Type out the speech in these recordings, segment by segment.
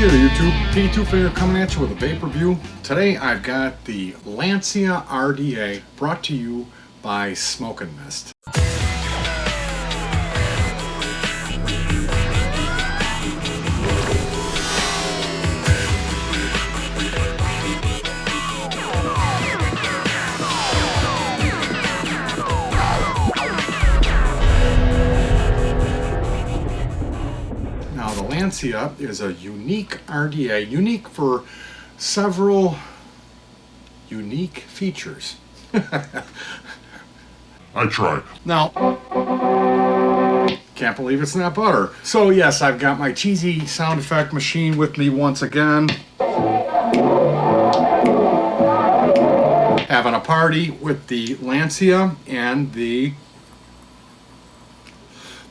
Hey there YouTube, P2 Finger coming at you with a vape review. Today I've got the Lancia RDA brought to you by Smoke and Mist. Now the Lancia is a unique RDA, unique for several unique features. I tried. Now, can't believe it's not butter. So yes, I've got my cheesy sound effect machine with me once again. Having a party with the Lancia and the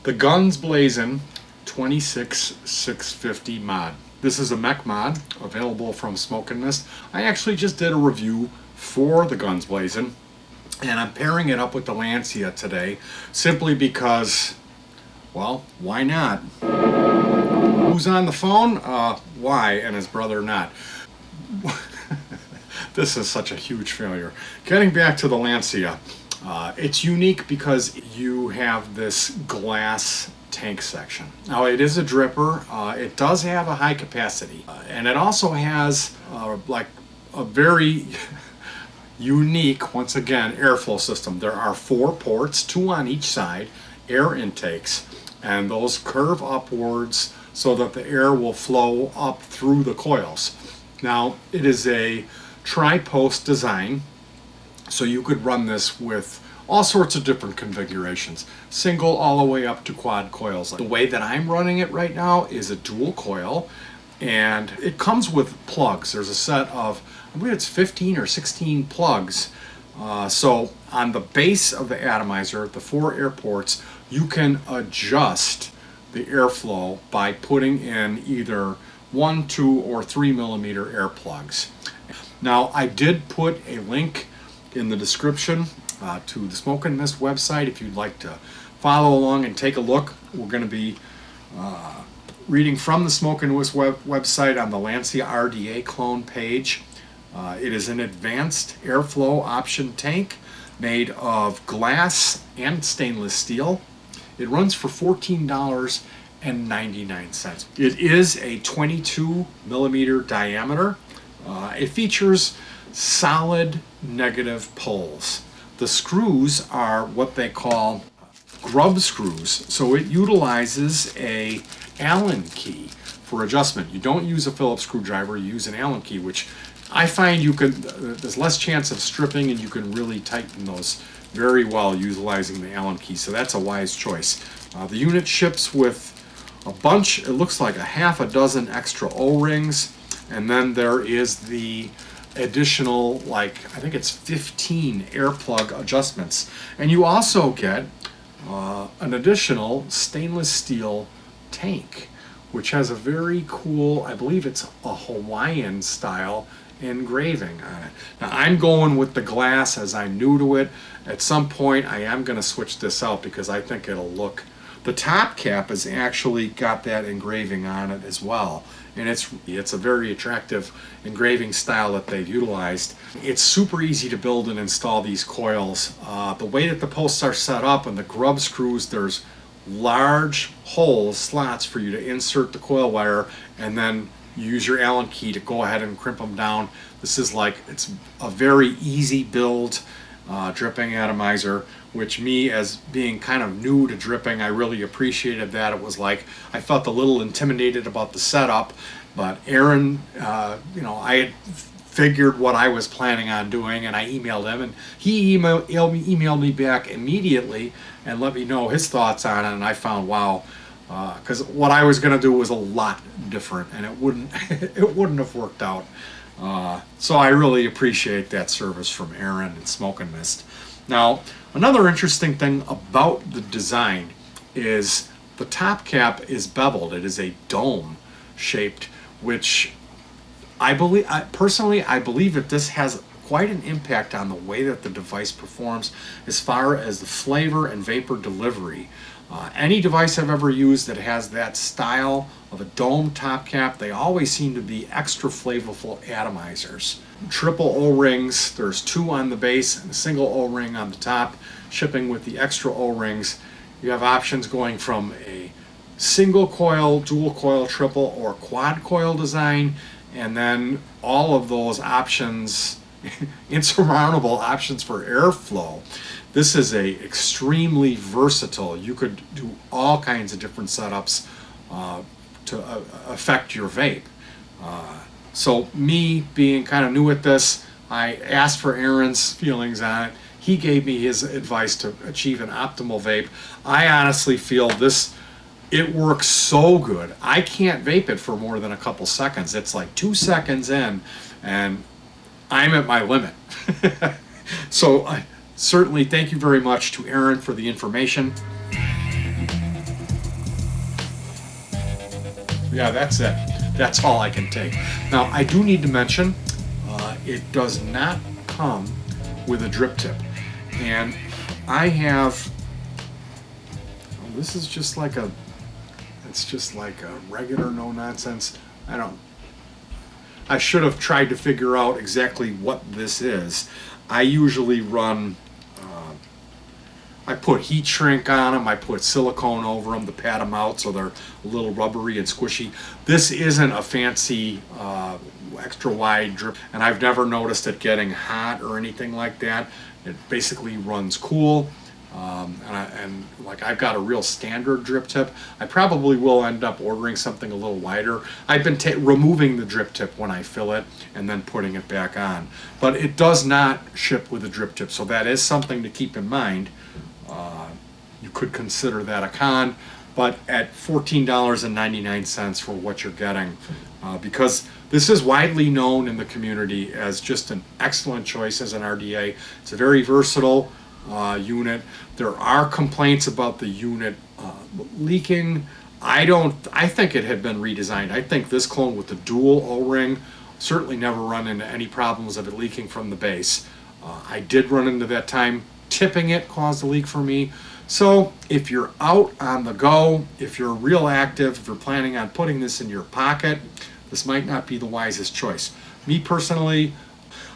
Guns Blazin' 26650 mod. This is a mech mod available from Smoke and Mist. I actually just did a review for the Guns Blazin', and I'm pairing it up with the Lancia today simply because, well, why not? Who's on the phone? Why and his brother not. This is such a huge failure. Getting back to the Lancia, it's unique because you have this glass tank section. Now it is a dripper, it does have a high capacity, and it also has like a very unique, once again, airflow system. There are 4 ports, 2 on each side, air intakes, and those curve upwards so that the air will flow up through the coils. Now it is a tri-post design, so you could run this with all sorts of different configurations, single all the way up to quad coils. The way that I'm running it right now is a dual coil, and it comes with plugs. There's a set of, I believe it's 15 or 16 plugs. So on the base of the atomizer, the 4 air ports, you can adjust the airflow by putting in either 1, 2, or 3 millimeter air plugs. Now I did put a link in the description to the Smoke and Mist website if you'd like to follow along and take a look. We're going to be reading from the Smoke and Mist website on the Lancia RDA clone page. It is an advanced airflow option tank made of glass and stainless steel. It runs for $14.99. It is a 22 millimeter diameter. It features solid negative poles. The screws are what they call grub screws, so it utilizes a Allen key for adjustment. You don't use a Phillips screwdriver, you use an Allen key, which I find you can, there's less chance of stripping and you can really tighten those very well utilizing the Allen key, so that's a wise choice. The unit ships with a bunch, it looks like a half a dozen extra O-rings, and then there is the additional, like, I think it's 15 air plug adjustments, and you also get an additional stainless steel tank, which has a very cool, I believe it's a Hawaiian style engraving on it. Now I'm going with the glass as I'm new to it. At some point I am going to switch this out because I think it'll look, the top cap has actually got that engraving on it as well, and it's a very attractive engraving style that they've utilized. It's super easy to build and install these coils. The way that the posts are set up and the grub screws, there's large holes, slots for you to insert the coil wire, and then you use your Allen key to go ahead and crimp them down. This is like, it's a very easy build dripping atomizer, which me, as being kind of new to dripping, I really appreciated that. It was like, I felt a little intimidated about the setup, but Aaron, you know, I had figured what I was planning on doing, and I emailed him, and he emailed me back immediately and let me know his thoughts on it, and I found, wow, because what I was going to do was a lot different, and it wouldn't have worked out. So I really appreciate that service from Aaron and Smoke and Mist. Now, another interesting thing about the design is the top cap is beveled. It is a dome shaped, which I believe that this has quite an impact on the way that the device performs as far as the flavor and vapor delivery. Any device I've ever used that has that style of a dome top cap, they always seem to be extra flavorful atomizers. Triple O-rings, there's 2 on the base and a single O-ring on the top. Shipping with the extra O-rings, you have options going from a single coil, dual coil, triple, or quad coil design, and then all of those options, insurmountable options for airflow. This is a extremely versatile. You could do all kinds of different setups to affect your vape. So me being kind of new at this, I asked for Aaron's feelings on it. He gave me his advice to achieve an optimal vape. I honestly feel this, it works so good. I can't vape it for more than a couple seconds. It's like 2 seconds in and I'm at my limit. So certainly thank you very much to Aaron for the information. Yeah, that's it. That's all I can take. Now, I do need to mention, it does not come with a drip tip. And I have, this is just like a, it's just like a regular no nonsense. I should have tried to figure out exactly what this is. I usually run, I put heat shrink on them, I put silicone over them to pad them out so they're a little rubbery and squishy. This isn't a fancy extra wide drip, and I've never noticed it getting hot or anything like that. It basically runs cool. And like I've got a real standard drip tip. I probably will end up ordering something a little wider. I've been removing the drip tip when I fill it and then putting it back on. But it does not ship with a drip tip, so that is something to keep in mind. You could consider that a con, but at $14.99 for what you're getting, because this is widely known in the community as just an excellent choice as an RDA. It's a very versatile unit. There are complaints about the unit leaking. I think it had been redesigned. I think this clone with the dual O-ring certainly never run into any problems of it leaking from the base. I did run into that time tipping it caused a leak for me. So if you're out on the go, if you're real active, if you're planning on putting this in your pocket, this might not be the wisest choice. Me personally,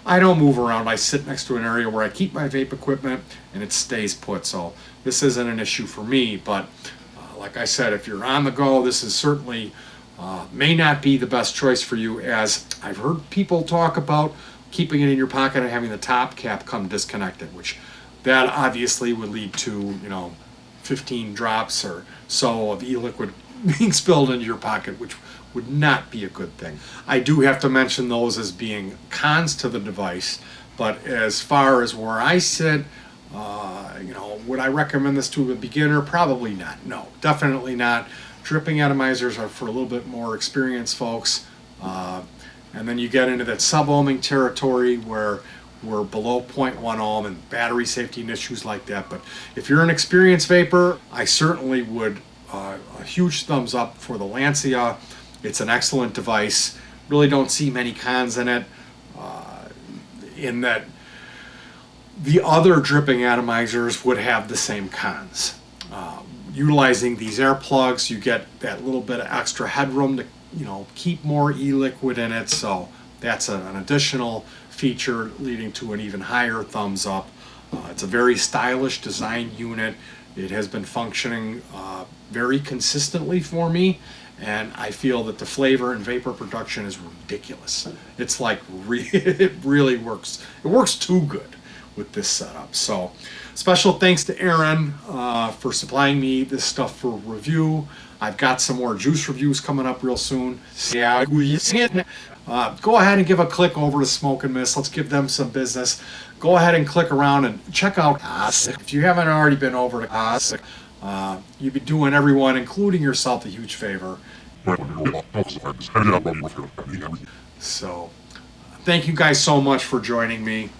I don't move around. I sit next to an area where I keep my vape equipment and it stays put. So this isn't an issue for me, but like I said, if you're on the go, this is certainly may not be the best choice for you, as I've heard people talk about keeping it in your pocket and having the top cap come disconnected, which that obviously would lead to, 15 drops or so of e-liquid being spilled into your pocket, which would not be a good thing. I do have to mention those as being cons to the device, but as far as where I sit, would I recommend this to a beginner? Probably not. No, definitely not. Dripping atomizers are for a little bit more experienced folks, and then you get into that sub-ohming territory where we're below 0.1 ohm and battery safety and issues like that. But if you're an experienced vapor, I certainly would a huge thumbs up for the Lancia. It's an excellent device. Really don't see many cons in it, in that the other dripping atomizers would have the same cons. Utilizing these air plugs, you get that little bit of extra headroom to keep more e-liquid in it, so that's an additional feature leading to an even higher thumbs up. It's a very stylish design unit. It has been functioning very consistently for me, and I feel that the flavor and vapor production is ridiculous. It's like it really works. It works too good with this setup. So special thanks to Aaron for supplying me this stuff for review. I've got some more juice reviews coming up real soon. Go ahead and give a click over to Smoke and Mist. Let's give them some business. Go ahead and click around and check out ASIC. If you haven't already been over to ASIC, you'd be doing everyone, including yourself, a huge favor. So, thank you guys so much for joining me.